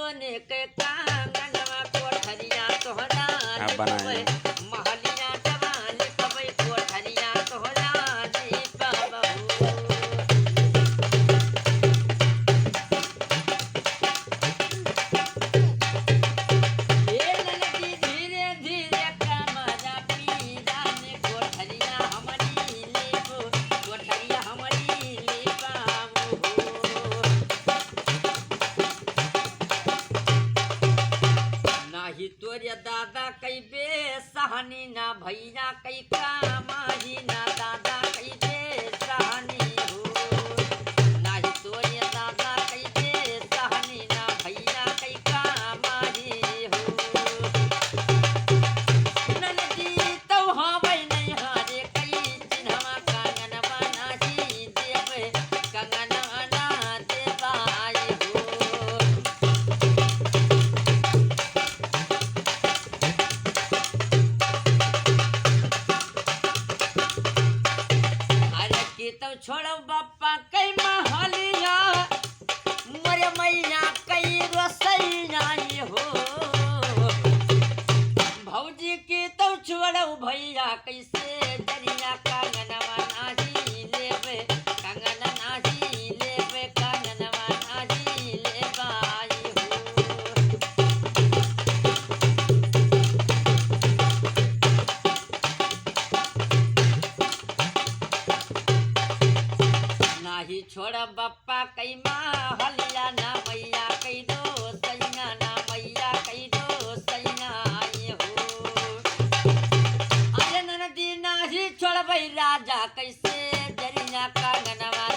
सोने के कांगनवा कोठरिया तोहरा बनाए महलिया जवानी कबै कोठरिया तोहरा दीपबहू हे ननदी धीरे धीरे कमरा पीरा ने कोठरिया हमारी लेबो कोठरिया हमारी लेबाबू नाही तोरे दादा कई बे सहनी ना भैया कई कामाही ना दादा कई बे सहनी हो नाही तोरे दादा कई बे सहनी ना भैया कई कामाही हो ननदी तो हवै नहीं हारे कई चिन्हवा कंगनवा नाही देवे कंगनवा ना देवाई हो अरे की तो छोड़ो बापा कई महलिया मरे मैया कई रसैया हो भौजी की तो छोड़ो भैया कैसे दरिया कंगनवा नाही लेबे कंगन नाही लेबे कंगनवा नाही लेबाई हो नाही छोड़ बप्पा कई महलिया ना मैया कई दो सैना ना मैया कई दो सैना आई हो अरे ननदी नाही छोड़ भाई राजा कैसे दरिया कंगनवा